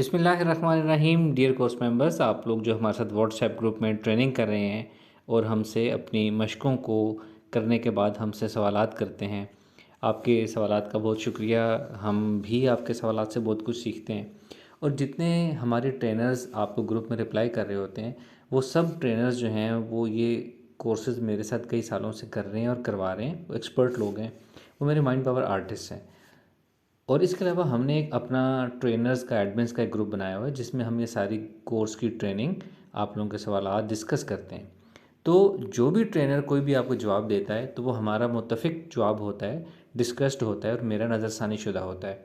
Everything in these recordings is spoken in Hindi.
बिस्मिल्लाहिर्रहमानिर्रहीम। डियर कोर्स मेंबर्स, आप लोग जो हमारे साथ व्हाट्सएप ग्रुप में ट्रेनिंग कर रहे हैं और हमसे अपनी मशकों को करने के बाद हमसे सवालात करते हैं, आपके सवालात का बहुत शुक्रिया। हम भी आपके सवालात से बहुत कुछ सीखते हैं। और जितने हमारे ट्रेनर्स आपको ग्रुप में रिप्लाई कर रहे होते हैं, वो सब ट्रेनर्स जो हैं वो ये कोर्सेज़ मेरे साथ कई सालों से कर रहे हैं और करवा रहे हैं। वो एक्सपर्ट लोग हैं, वो मेरे माइंड पावर आर्टिस्ट हैं। और इसके अलावा हमने एक अपना ट्रेनर्स का एडमिन्स का एक ग्रुप बनाया हुआ है जिसमें हम ये सारी कोर्स की ट्रेनिंग, आप लोगों के सवाल डिस्कस करते हैं। तो जो भी ट्रेनर कोई भी आपको जवाब देता है तो वो हमारा मुत्तफ़िक जवाब होता है, डिस्कस्ड होता है और मेरा नज़रसानी शुदा होता है।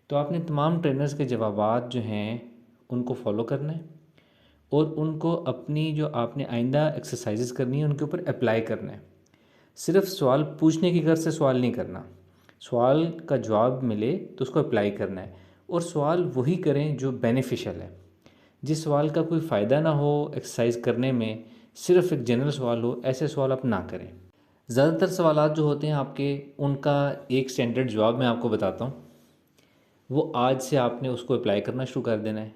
तो आपने तमाम ट्रेनर्स के जवाबात जो हैं उनको फॉलो करना है और उनको अपनी जो आपने आइंदा एक्सरसाइजेस करनी है उनके ऊपर अप्लाई करना है। सिर्फ सवाल पूछने की गर्ज से सवाल नहीं करना, सवाल का जवाब मिले तो उसको अप्लाई करना है। और सवाल वही करें जो बेनिफिशियल है। जिस सवाल का कोई फ़ायदा ना हो एक्सरसाइज करने में, सिर्फ एक जनरल सवाल हो, ऐसे सवाल आप ना करें। ज़्यादातर सवालात जो होते हैं आपके, उनका एक स्टैंडर्ड जवाब मैं आपको बताता हूँ। वो आज से आपने उसको अप्लाई करना शुरू कर देना है।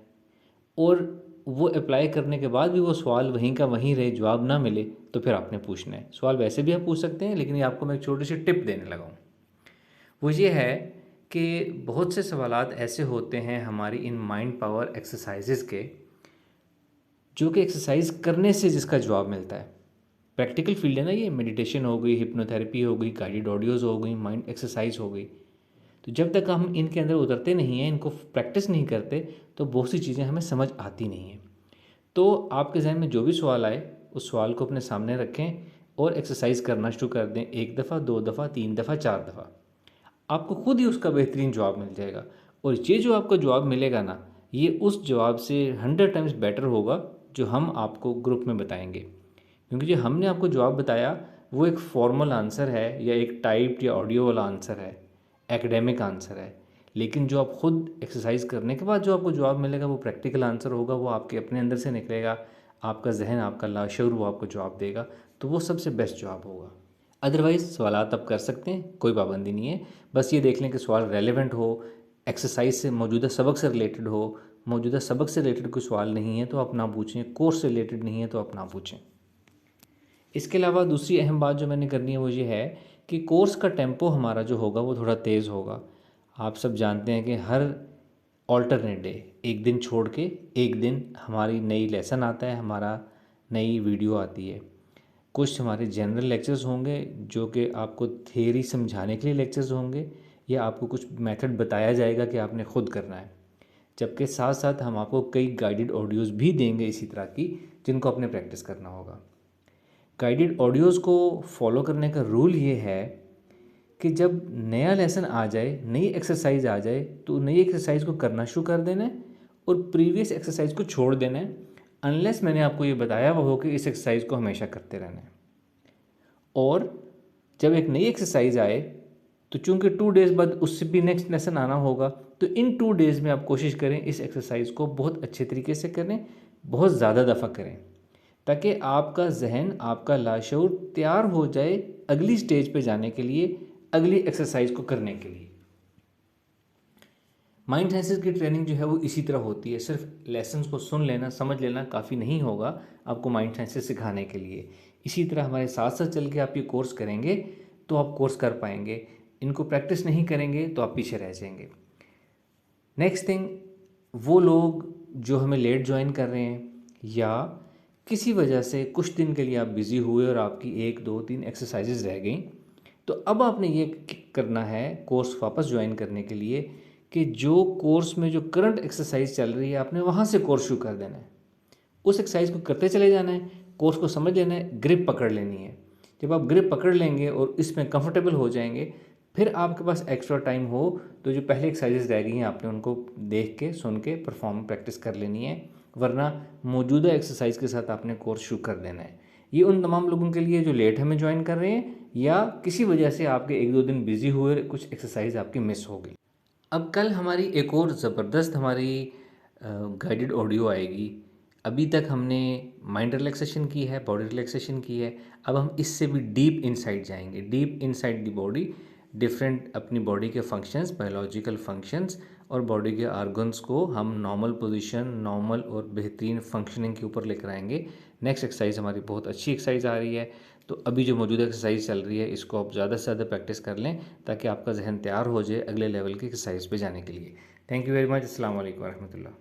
और वो अप्लाई करने के बाद भी वो सवाल वहीं का वहीं रहे, जवाब ना मिले, तो फिर आपने पूछना है। सवाल वैसे भी आप पूछ सकते हैं, लेकिन ये आपको मैं एक छोटी सी टिप देने लगा हूँ। वो ये है कि बहुत से सवालात ऐसे होते हैं हमारी इन माइंड पावर एक्सरसाइजेज के, जो कि एक्सरसाइज करने से जिसका जवाब मिलता है। प्रैक्टिकल फील्ड है ना ये, मेडिटेशन हो गई, हिप्नोथेरेपी हो गई, गाइडेड ऑडियोज़ हो गई, माइंड एक्सरसाइज हो गई। तो जब तक हम इनके अंदर उतरते नहीं हैं, इनको प्रैक्टिस नहीं करते, तो बहुत सी चीज़ें हमें समझ आती नहीं हैं। तो आपके जहन में जो भी सवाल आए, उस सवाल को अपने सामने रखें और एक्सरसाइज करना शुरू कर दें। 1 दफ़ा, 2 दफ़ा, 3 दफ़ा, 4 दफ़ा, आपको खुद ही उसका बेहतरीन जवाब मिल जाएगा। और ये जो आपको जवाब मिलेगा ना, ये उस जवाब से 100 टाइम्स बेटर होगा जो हम आपको ग्रुप में बताएंगे। क्योंकि जो हमने आपको जवाब बताया वो एक फॉर्मल आंसर है या एक टाइप्ड या ऑडियो वाला आंसर है, एकेडमिक आंसर है। लेकिन जो आप खुद एक्सरसाइज करने के बाद जो आपको जवाब मिलेगा वो प्रैक्टिकल आंसर होगा, वो आपके अपने अंदर से निकलेगा। आपका जहन, आपका लाशऊर वो आपको जवाब देगा, तो वो सबसे बेस्ट जवाब होगा। अदरवाइज़ सवालात आप कर सकते हैं, कोई पाबंदी नहीं है। बस ये देख लें कि सवाल रेलेवेंट हो, एक्सरसाइज से, मौजूदा सबक से रिलेटेड हो। मौजूदा सबक से रिलेटेड कोई सवाल नहीं है तो आप ना पूछें, कोर्स से रिलेटेड नहीं है तो आप ना पूछें। इसके अलावा दूसरी अहम बात जो मैंने करनी है वो ये है कि कोर्स का टेम्पो हमारा जो होगा वो थोड़ा तेज़ होगा। आप सब जानते हैं कि हर ऑल्टरनेट डे, एक दिन छोड़ के एक दिन हमारी नई लेसन आता है, हमारा नई वीडियो आती है। कुछ हमारे जनरल लेक्चर्स होंगे जो कि आपको थियरी समझाने के लिए लेक्चर्स होंगे, या आपको कुछ मेथड बताया जाएगा कि आपने ख़ुद करना है। जबकि साथ साथ हम आपको कई गाइडेड ऑडियोज़ भी देंगे इसी तरह की, जिनको आपने प्रैक्टिस करना होगा। गाइडेड ऑडियोज़ को फॉलो करने का रूल ये है कि जब नया लेसन आ जाए, नई एक्सरसाइज आ जाए, तो नई एक्सरसाइज को करना शुरू कर देना है और प्रीवियस एक्सरसाइज को छोड़ देना है, अनलेस मैंने आपको ये बताया वो हो कि इस एक्सरसाइज को हमेशा करते रहना है। और जब एक नई एक्सरसाइज आए तो चूंकि 2 डेज़ बाद उससे भी नेक्स्ट लेसन आना होगा, तो इन 2 डेज़ में आप कोशिश करें इस एक्सरसाइज को बहुत अच्छे तरीके से करें, बहुत ज़्यादा दफ़ा करें, ताकि आपका जहन, आपका लाशऊर तैयार हो जाए अगली स्टेज पे जाने के लिए, अगली एक्सरसाइज को करने के लिए। माइंड साइंसेस की ट्रेनिंग जो है वो इसी तरह होती है। सिर्फ लेसन्स को सुन लेना, समझ लेना काफ़ी नहीं होगा आपको माइंड साइंसेस सिखाने के लिए। इसी तरह हमारे साथ साथ चल के आप ये कोर्स करेंगे तो आप कोर्स कर पाएंगे। इनको प्रैक्टिस नहीं करेंगे तो आप पीछे रह जाएंगे। नेक्स्ट थिंग, वो लोग जो हमें लेट ज्वाइन कर रहे हैं या किसी वजह से कुछ दिन के लिए आप बिज़ी हुए और आपकी 1 2 3 एक्सरसाइजेज रह गई, तो अब आपने ये करना है कोर्स वापस ज्वाइन करने के लिए कि जो कोर्स में जो करंट एक्सरसाइज चल रही है आपने वहाँ से कोर्स शुरू कर देना है। उस एक्सरसाइज को करते चले जाना है, कोर्स को समझ लेना है, ग्रिप पकड़ लेनी है। जब आप ग्रिप पकड़ लेंगे और इसमें कंफर्टेबल हो जाएंगे, फिर आपके पास एक्स्ट्रा टाइम हो तो जो पहले एक्सरसाइजेज रह गई हैं आपने उनको देख के, सुन के, परफॉर्म प्रैक्टिस कर लेनी है। वरना मौजूदा एक्सरसाइज के साथ आपने कोर्स शुरू कर देना है। ये उन तमाम लोगों के लिए जो लेट हमें ज्वाइन कर रहे हैं या किसी वजह से आपके 1 2 दिन बिजी हुए, कुछ एक्सरसाइज आपकी मिस हो गई। अब कल हमारी एक और ज़बरदस्त हमारी गाइडेड ऑडियो आएगी। अभी तक हमने माइंड रिलैक्सेशन की है, बॉडी रिलैक्सेशन की है, अब हम इससे भी डीप इनसाइड जाएंगे, deep inside the body, different अपनी बॉडी के फंक्शंस, बायोलॉजिकल फंक्शंस और बॉडी के आर्गन्स को हम नॉर्मल पोजीशन, नॉर्मल और बेहतरीन फंक्शनिंग के ऊपर लेकर आएंगे। नेक्स्ट एक्सरसाइज हमारी बहुत अच्छी एक्सरसाइज आ रही है, तो अभी जो मौजूदा एक्सरसाइज चल रही है इसको आप ज़्यादा से ज़्यादा प्रैक्टिस कर लें ताकि आपका जहन तैयार हो जाए अगले लेवल की एक्सरसाइज पे जाने के लिए। Thank you very much. अस्सलाम वालेकुम रहमतुल्लाह।